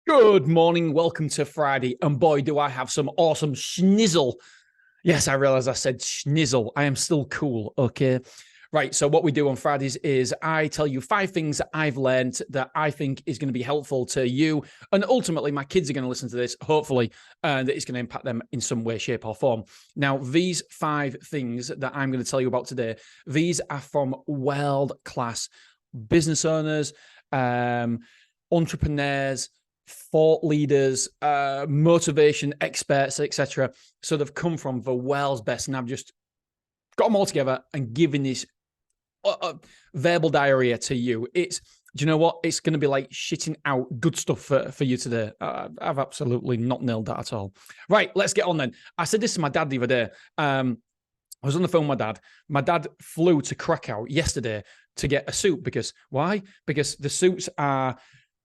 Good morning. Welcome to Friday. And boy, do I have some awesome schnizzle. Yes, I realize I said schnizzle. I am still cool. Okay. Right. So what we do on Fridays is I tell you 5 things that I've learned that I think is going to be helpful to you. And ultimately, my kids are going to listen to this, hopefully, and it's going to impact them in some way, shape, or form. Now, these 5 things that I'm going to tell you about today, these are from world-class business owners, entrepreneurs, thought leaders, motivation experts, etc. So they've come from the world's best, and I've just got them all together and given this verbal diarrhea to you. Do you know what? It's going to be like shitting out good stuff for you today. I've absolutely not nailed that at all. Right, let's get on then. I said this to my dad the other day. I was on the phone with my dad. My dad flew to Krakow yesterday to get a suit because why? Because the suits are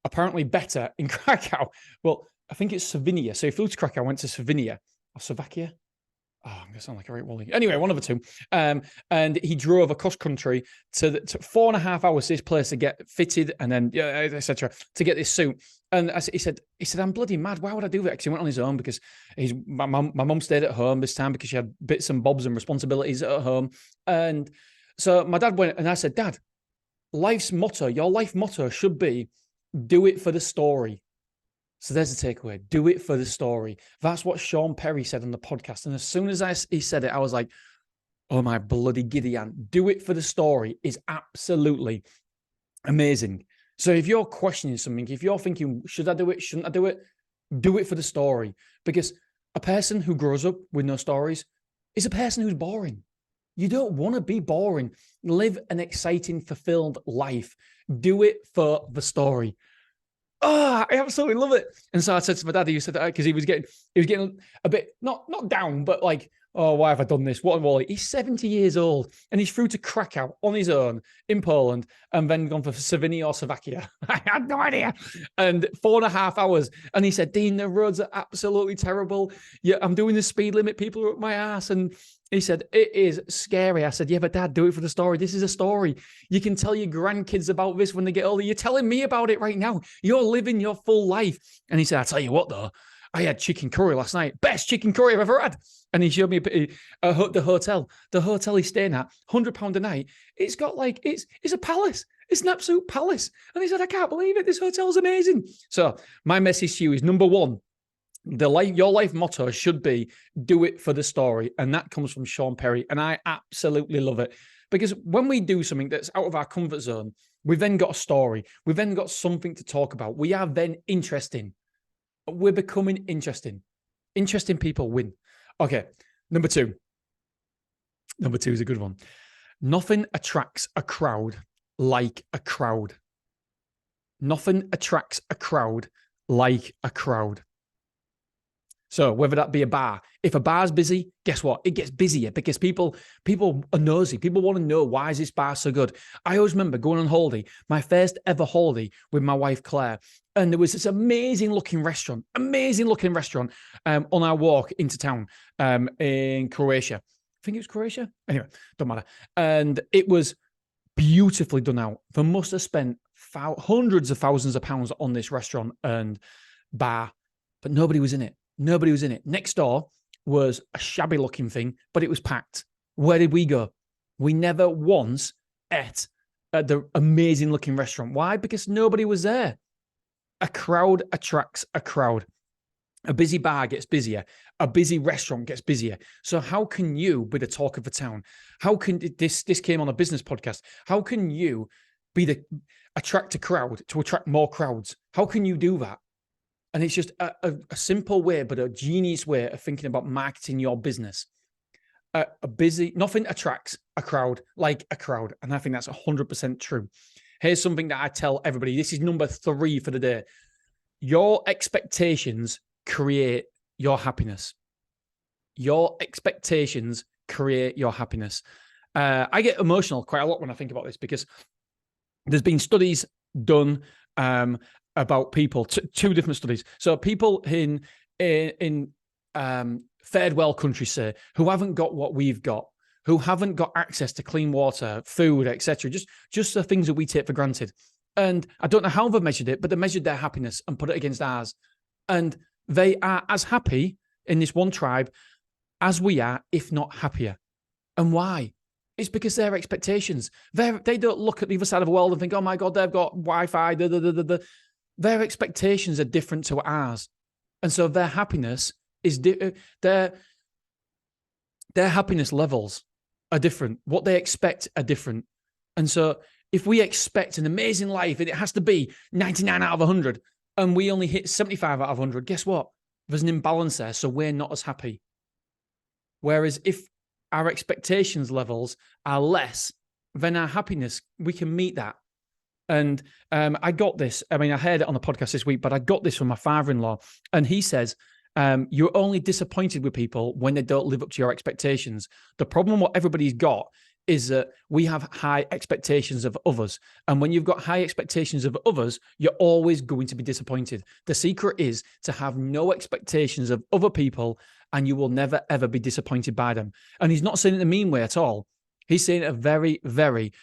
apparently better in Krakow. Well, I think it's Slovenia. So he flew to Krakow, went to Slovenia or Slovakia. Oh, I'm going to sound like a right wally. Anyway, one of the two. And he drove across country to 4.5 hours to this place to get fitted and then, etc. to get this suit. And he said, I'm bloody mad. Why would I do that? Because he went on his own because my mum stayed at home this time because she had bits and bobs and responsibilities at home. And so my dad went and I said, Dad, your life motto should be, do it for the story. So there's the takeaway. Do it for the story. That's what Sean Perry said on the podcast. And as soon as he said it, I was like, oh my bloody Gideon. Do it for the story is absolutely amazing. So if you're questioning something, if you're thinking, should I do it? Shouldn't I do it? Do it for the story. Because a person who grows up with no stories is a person who's boring. You don't want to be boring. Live an exciting, fulfilled life. Do it for the story. Oh, I absolutely love it. And so I said to my dad, he said that because he was getting a bit not down, but like, oh, why have I done this? What am I? He's 70 years old and he's through to Krakow on his own in Poland and then gone for Slovenia or Slovakia. I had no idea. And 4.5 hours. And he said, Dean, the roads are absolutely terrible. Yeah, I'm doing the speed limit. People are up my ass. And he said, it is scary. I said, yeah, but Dad, do it for the story. This is a story. You can tell your grandkids about this when they get older. You're telling me about it right now. You're living your full life. And he said, I tell you what, though, I had chicken curry last night. Best chicken curry I've ever had. And he showed me the hotel. The hotel he's staying at, £100 a night. It's got like, it's a palace. It's an absolute palace. And he said, I can't believe it. This hotel's amazing. So my message to you is, number one, your life motto should be, do it for the story. And that comes from Sean Perry. And I absolutely love it. Because when we do something that's out of our comfort zone, we've then got a story. We've then got something to talk about. We are then interesting. We're becoming interesting. Interesting people win. Okay, number 2. Number 2 is a good one. Nothing attracts a crowd like a crowd. Nothing attracts a crowd like a crowd. So whether that be a bar, if a bar's busy, guess what? It gets busier because people are nosy. People want to know, why is this bar so good? I always remember going on holiday, my first ever holiday with my wife, Claire. And there was this amazing looking restaurant on our walk into town in Croatia. I think it was Croatia. Anyway, don't matter. And it was beautifully done out. They must have spent hundreds of thousands of pounds on this restaurant and bar, but nobody was in it. Nobody was in it. Next door was a shabby looking thing, but it was packed. Where did we go? We never once ate at the amazing looking restaurant. Why? Because nobody was there. A crowd attracts a crowd. A busy bar gets busier. A busy restaurant gets busier. So how can you be the talk of the town? How can this came on a business podcast? How can you attract a crowd to attract more crowds? How can you do that? And it's just a simple way, but a genius way of thinking about marketing your business. Nothing attracts a crowd like a crowd. And I think that's 100% true. Here's something that I tell everybody. This is number 3 for the day. Your expectations create your happiness. Your expectations create your happiness. I get emotional quite a lot when I think about this because there's been studies done about people, 2 different studies. So people in third world countries, say, who haven't got what we've got, who haven't got access to clean water, food, etc., just the things that we take for granted. And I don't know how they've measured it, but they measured their happiness and put it against ours. And they are as happy in this one tribe as we are, if not happier. And why? It's because their expectations. They don't look at the other side of the world and think, oh my God, they've got Wi-Fi. Their expectations are different to ours. And so their happiness is their happiness levels are different. What they expect are different. And so if we expect an amazing life and it has to be 99 out of 100 and we only hit 75 out of 100, guess what? There's an imbalance there. So we're not as happy. Whereas if our expectations levels are less, then our happiness, we can meet that. And I got this. I mean, I heard it on the podcast this week, but I got this from my father-in-law. And he says, you're only disappointed with people when they don't live up to your expectations. The problem, what everybody's got, is that we have high expectations of others. And when you've got high expectations of others, you're always going to be disappointed. The secret is to have no expectations of other people, and you will never, ever be disappointed by them. And he's not saying it in a mean way at all. He's saying it a very, very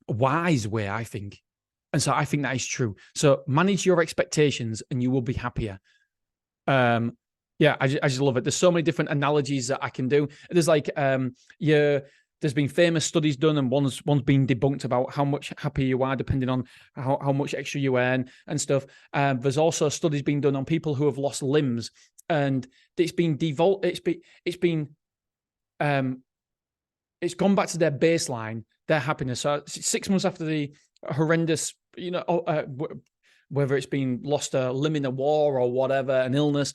wise way, I think. And so I think that is true. So manage your expectations and you will be happier. Yeah, I just love it. There's so many different analogies that I can do. There's like, there's been famous studies done, and one's been debunked about how much happier you are depending on how much extra you earn and stuff. There's also studies being done on people who have lost limbs, and it's been it's gone back to their baseline, their happiness. So 6 months after the horrendous, whether it's been lost a limb in a war or whatever, an illness.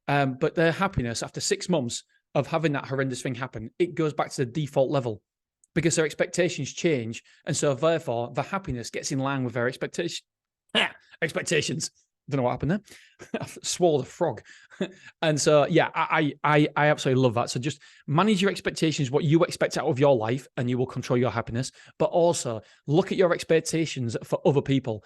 But their happiness after 6 months of having that horrendous thing happen, it goes back to the default level because their expectations change. And so therefore the happiness gets in line with their expectations. Don't know what happened there. I swallowed a frog. And so, yeah, I absolutely love that. So just manage your expectations, what you expect out of your life, and you will control your happiness. But also look at your expectations for other people.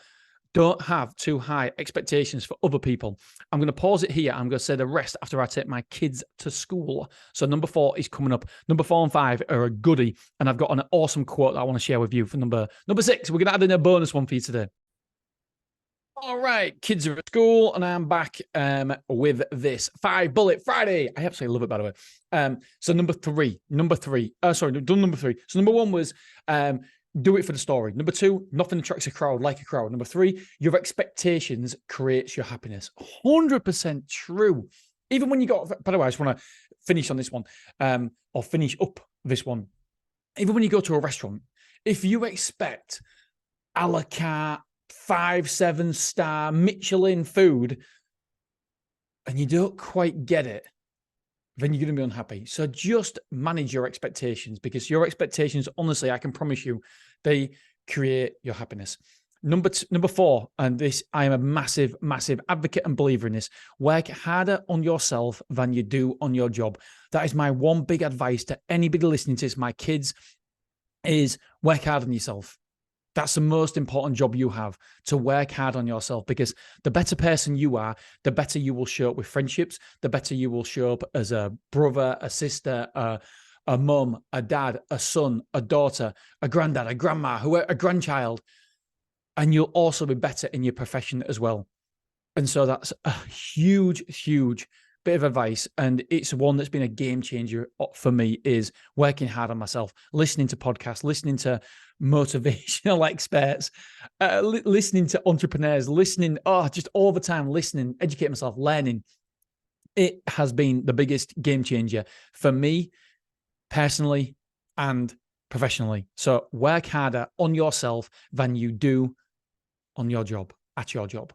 Don't have too high expectations for other people. I'm going to pause it here. I'm going to say the rest after I take my kids to school. So number 4 is coming up. Number 4 and 5 are a goodie. And I've got an awesome quote that I want to share with you for number 6. We're going to add in a bonus one for you today. All right, kids are at school, and I'm back with this 5 Bullet Friday. I absolutely love it, by the way. So number three. Sorry, done number 3. So number 1 was do it for the story. Number 2, nothing attracts a crowd like a crowd. Number 3, your expectations creates your happiness. 100% true. Even when you got, by the way, I just want to finish on this one, or finish up this one. Even when you go to a restaurant, if you expect a la carte, 5-7 star Michelin food, and you don't quite get it, then you're going to be unhappy. So just manage your expectations, because your expectations, honestly, I can promise you, they create your happiness. Number 4, and this, I am a massive, massive advocate and believer in this. Work harder on yourself than you do on your job. That is my one big advice to anybody listening to this, my kids, is work hard on yourself. That's the most important job you have, to work hard on yourself, because the better person you are, the better you will show up with friendships, the better you will show up as a brother, a sister, a mum, a dad, a son, a daughter, a granddad, a grandma, a grandchild. And you'll also be better in your profession as well. And so that's a huge, huge bit of advice. And it's one that's been a game changer for me, is working hard on myself, listening to podcasts, listening to motivational experts, listening to entrepreneurs, just all the time, listening, educate myself, learning. It has been the biggest game changer for me personally and professionally. So work harder on yourself than you do on your job, at your job.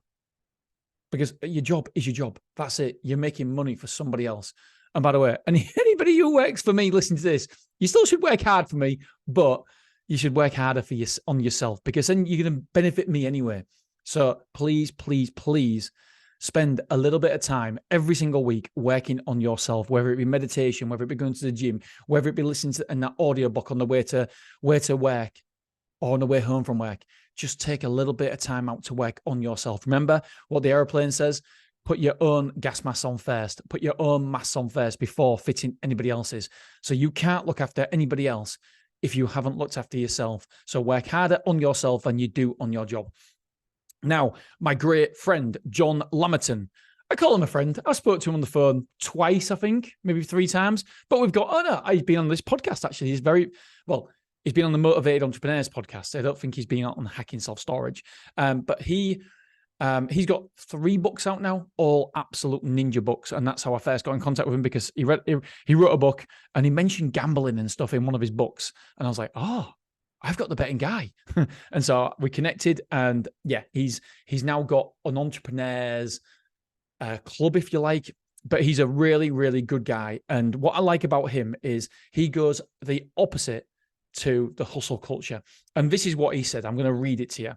Because your job is your job. That's it. You're making money for somebody else. And by the way, anybody who works for me listening to this, you still should work hard for me, but you should work harder on yourself, because then you're going to benefit me anyway. So please, please, please spend a little bit of time every single week working on yourself, whether it be meditation, whether it be going to the gym, whether it be listening to that audiobook on the way to work or on the way home from work. Just take a little bit of time out to work on yourself. Remember what the airplane says: put your own gas mask on first, put your own mask on first before fitting anybody else's. So you can't look after anybody else. if you haven't looked after yourself. So work harder on yourself than you do on your job. Now, my great friend, John Lamerton, I call him a friend. I spoke to him on the phone twice, I think, maybe 3 times. But he's been on this podcast, actually. He's been on the Motivated Entrepreneurs podcast. I don't think he's been on Hacking Self-Storage. But he's got 3 books out now, all absolute ninja books. And that's how I first got in contact with him, because he wrote a book and he mentioned gambling and stuff in one of his books. And I was like, oh, I've got the betting guy. And so we connected, and yeah, he's now got an entrepreneurs club, if you like, but he's a really, really good guy. And what I like about him is he goes the opposite to the hustle culture. And this is what he said. I'm going to read it to you.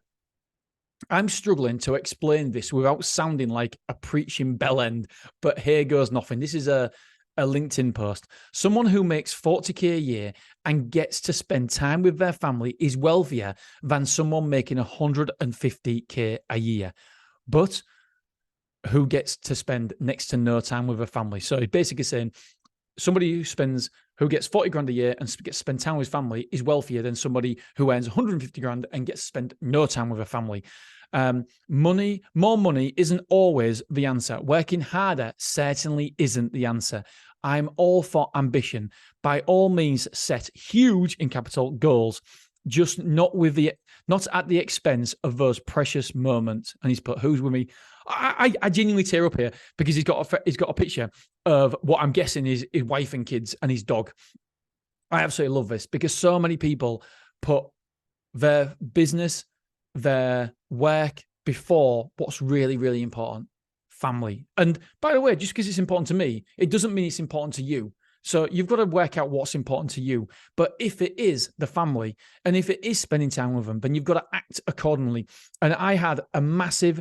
I'm struggling to explain this without sounding like a preaching bell end, but here goes nothing. This is a LinkedIn post. Someone who makes 40K a year and gets to spend time with their family is wealthier than someone making 150K a year, but who gets to spend next to no time with a family. So he's basically saying somebody who gets 40 grand a year and gets to spend time with his family is wealthier than somebody who earns 150 grand and gets to spend no time with a family. More money isn't always the answer. Working harder certainly isn't the answer. I'm all for ambition. By all means, set huge, in capital, goals, just not at the expense of those precious moments. And he's put, who's with me? I genuinely tear up here, because he's got a picture of what I'm guessing is his wife and kids and his dog. I absolutely love this, because so many people put their business, their work before what's really, really important, family. And by the way, just because it's important to me, it doesn't mean it's important to you. So you've got to work out what's important to you. But if it is the family, and if it is spending time with them, then you've got to act accordingly. And I had a massive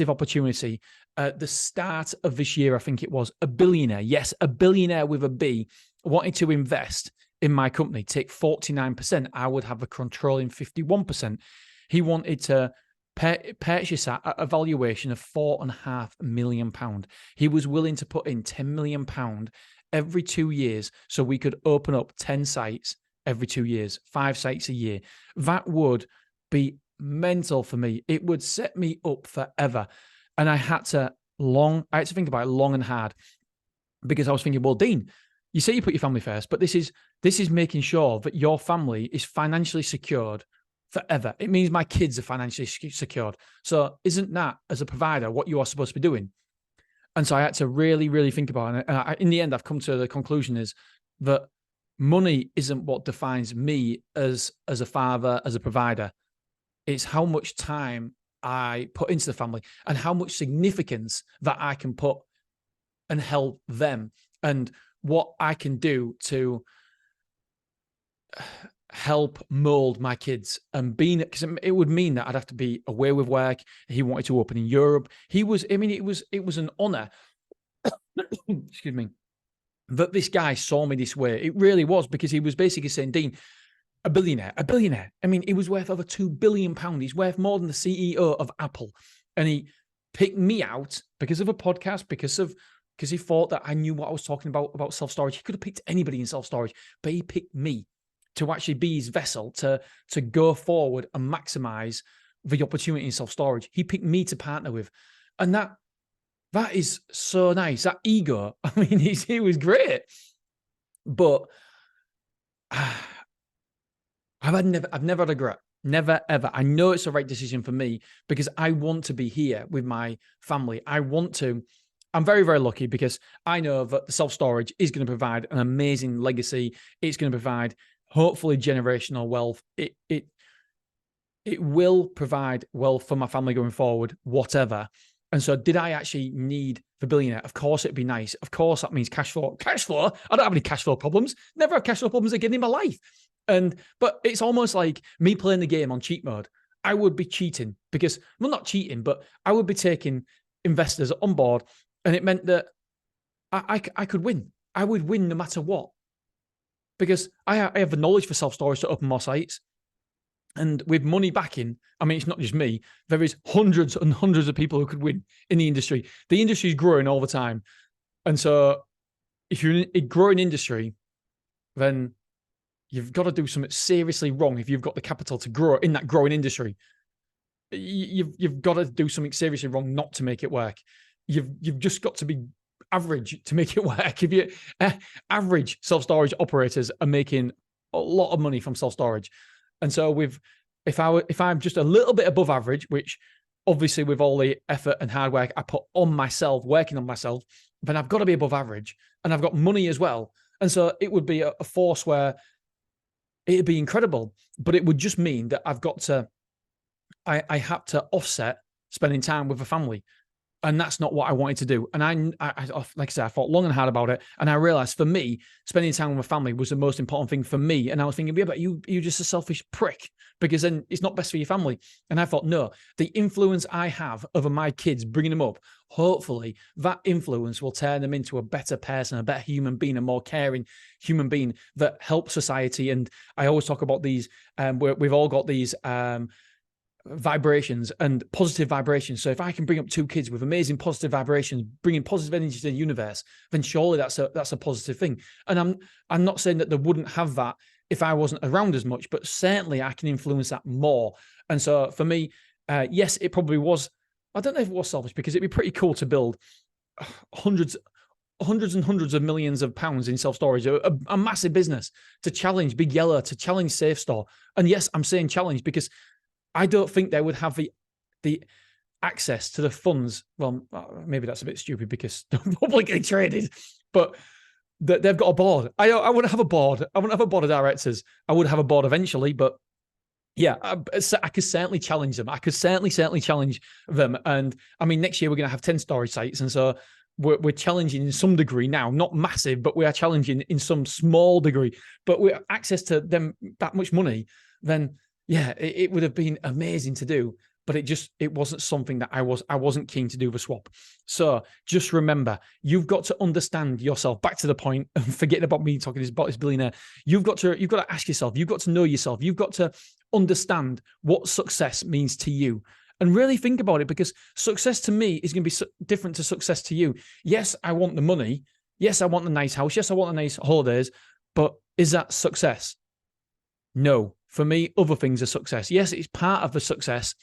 opportunity at the start of this year. I think it was a billionaire. Yes, a billionaire with a B wanted to invest in my company, take 49%. I would have a controlling 51%. He wanted to purchase at a valuation of £4.5 million. He was willing to put in £10 million every 2 years so we could open up 10 sites every 2 years, 5 sites a year. That would be mental for me. It would set me up forever. And I had to think about it long and hard, because I was thinking, well, Dean, you say you put your family first, but this is making sure that your family is financially secured forever. It means my kids are financially secured. So isn't that, as a provider, what you are supposed to be doing? And so I had to really, really think about it. And in the end, I've come to the conclusion is that money isn't what defines me as a father, as a provider. It's how much time I put into the family and how much significance that I can put and help them, and what I can do to help mold my kids. And because it would mean that I'd have to be away with work. He wanted to open in Europe. It was an honor, excuse me, that this guy saw me this way. It really was, because he was basically saying, Dean, a billionaire. I mean, he was worth over £2 billion. He's worth more than the CEO of Apple. And he picked me out because of a podcast, because he thought that I knew what I was talking about self-storage. He could have picked anybody in self-storage, but he picked me to actually be his vessel to go forward and maximize the opportunity in self-storage. He picked me to partner with. And that is so nice. That ego, I mean, he was great. But I've never had a regret. Never, ever. I know it's the right decision for me, because I want to be here with my family. I'm very, very lucky, because I know that the self-storage is going to provide an amazing legacy. It's going to provide, hopefully, generational wealth. It will provide wealth for my family going forward, whatever. And so did I actually need the billionaire? Of course, it'd be nice. Of course, that means cash flow. Cash flow? I don't have any cash flow problems. Never have cash flow problems again in my life. But it's almost like me playing the game on cheat mode. I would be cheating, because, well, not cheating, but I would be taking investors on board. And it meant that I could win. I would win no matter what, because I have the knowledge for self-storage to open more sites. And with money backing, I mean, it's not just me. There is hundreds and hundreds of people who could win in the industry. The industry is growing all the time. And so if you're in a growing industry, then you've got to do something seriously wrong if you've got the capital to grow in that growing industry. You've got to do something seriously wrong not to make it work. You've just got to be average to make it work. If you average self-storage operators are making a lot of money from self-storage, and so if I'm just a little bit above average, which obviously with all the effort and hard work I put on myself, working on myself, then I've got to be above average, and I've got money as well, and so it would be a force where it'd be incredible, but it would just mean that I had to offset spending time with a family. And that's not what I wanted to do. And I like I said, I thought long and hard about it. And I realized for me, spending time with my family was the most important thing for me. And I was thinking, yeah, but you're just a selfish prick, because then it's not best for your family. And I thought, no, the influence I have over my kids, bringing them up, hopefully that influence will turn them into a better person, a better human being, a more caring human being that helps society. And I always talk about these, we've all got these, vibrations and positive vibrations. So if I can bring up two kids with amazing positive vibrations, bringing positive energy to the universe, then surely that's a positive thing. And I'm not saying that they wouldn't have that if I wasn't around as much, but certainly I can influence that more. And so for me, yes, it probably was. I don't know if it was selfish, because it'd be pretty cool to build hundreds and hundreds of millions of pounds in self-storage, a massive business, to challenge Big Yellow, to challenge Safe Store. And yes, I'm saying challenge because I don't think they would have the access to the funds. Well, maybe that's a bit stupid because they're publicly traded, but they've got a board. I wouldn't have a board. I wouldn't have a board of directors. I would have a board eventually, but yeah, I could certainly challenge them. I could certainly challenge them. And I mean, next year we're going to have 10 storage sites. And so we're challenging in some degree now, not massive, but we are challenging in some small degree. But with access to them, that much money, then yeah, it would have been amazing to do, but it wasn't something that I wasn't keen to do the swap. So just remember, you've got to understand yourself. Back to the point, and forgetting about me talking about this billionaire. You've got to ask yourself. You've got to know yourself. You've got to understand what success means to you, and really think about it, because success to me is going to be different to success to you. Yes, I want the money. Yes, I want the nice house. Yes, I want the nice holidays. But is that success? No. For me, other things are success. Yes, it's part of the success,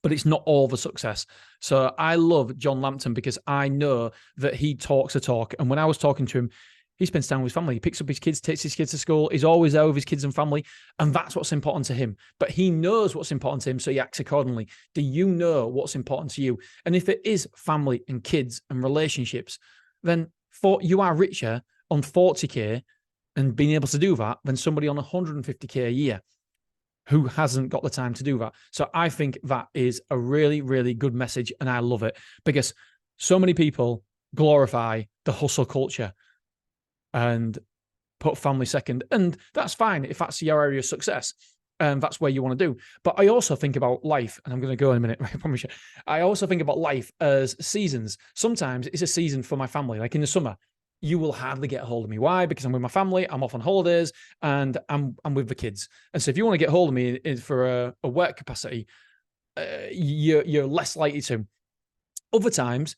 but it's not all the success. So I love John Lampton because I know that he talks a talk. And when I was talking to him, he spends time with his family. He picks up his kids, takes his kids to school. He's always there with his kids and family. And that's what's important to him. But he knows what's important to him, so he acts accordingly. Do you know what's important to you? And if it is family and kids and relationships, then you are richer on 40K and being able to do that than somebody on 150K a year who hasn't got the time to do that. So I think that is a really, really good message, and I love it, because so many people glorify the hustle culture and put family second. And that's fine if that's your area of success and that's where you want to do. But I also think about life, and I'm going to go in a minute, I promise you. I also think about life as seasons. Sometimes it's a season for my family, like in the summer. You will hardly get a hold of me. Why? Because I'm with my family, I'm off on holidays, and I'm with the kids. And so if you want to get hold of me for a work capacity, you're less likely to. Other times,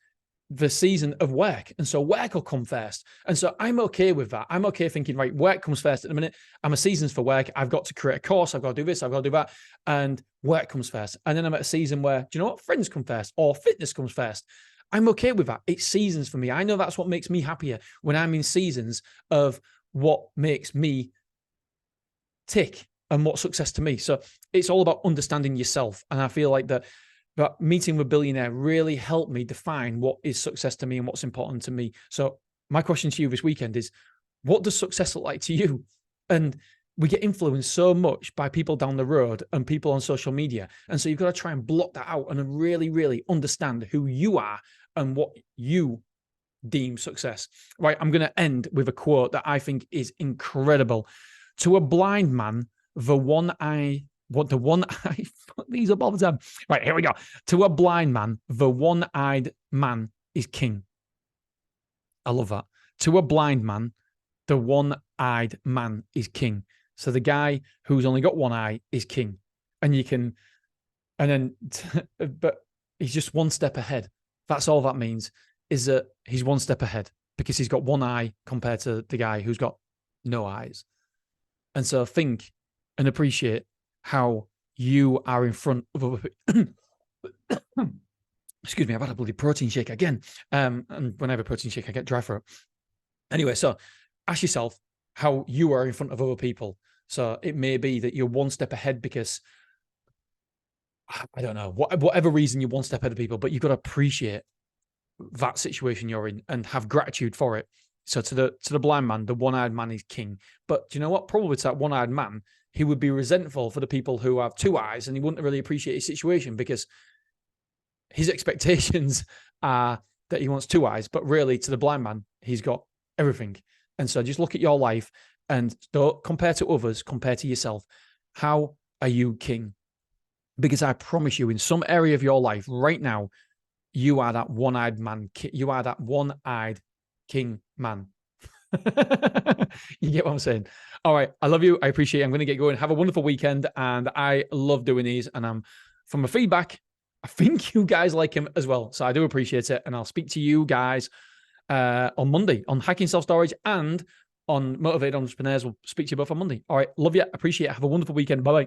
the season of work, and so work will come first. And so I'm okay with that. I'm okay thinking, right, work comes first at the minute. I'm a seasons for work. I've got to create a course. I've got to do this. I've got to do that. And work comes first. And then I'm at a season where, do you know what? Friends come first, or fitness comes first. I'm okay with that. It's seasons for me. I know that's what makes me happier, when I'm in seasons of what makes me tick and what's success to me. So it's all about understanding yourself. And I feel like that meeting with a billionaire really helped me define what is success to me and what's important to me. So my question to you this weekend is, what does success look like to you? And we get influenced so much by people down the road and people on social media. And so you've got to try and block that out and really, really understand who you are and what you deem success. Right, I'm going to end with a quote that I think is incredible. To a blind man, these up all the time. Right, here we go. To a blind man, the one-eyed man is king. I love that. To a blind man, the one-eyed man is king. So the guy who's only got one eye is king. But he's just one step ahead. That's all that means, is that he's one step ahead because he's got one eye compared to the guy who's got no eyes. And so think and appreciate how you are in front of other people. Excuse me, I've had a bloody protein shake again. And when I have a protein shake, I get dry throat. Anyway, so ask yourself how you are in front of other people. So it may be that you're one step ahead because, I don't know, whatever reason you're one step ahead of people, but you've got to appreciate that situation you're in and have gratitude for it. So to the blind man, the one-eyed man is king. But do you know what? Probably to that one-eyed man, he would be resentful for the people who have two eyes, and he wouldn't really appreciate his situation because his expectations are that he wants two eyes. But really, to the blind man, he's got everything. And so just look at your life and don't compare to others, compare to yourself. How are you king? Because I promise you, in some area of your life right now, you are that one-eyed man. You are that one-eyed king man. You get what I'm saying? All right. I love you. I appreciate it. I'm going to get going. Have a wonderful weekend. And I love doing these. And from the feedback, I think you guys like him as well. So I do appreciate it. And I'll speak to you guys on Monday on Hacking Self-Storage and on Motivated Entrepreneurs. We'll speak to you both on Monday. All right. Love you. Appreciate it. Have a wonderful weekend. Bye-bye.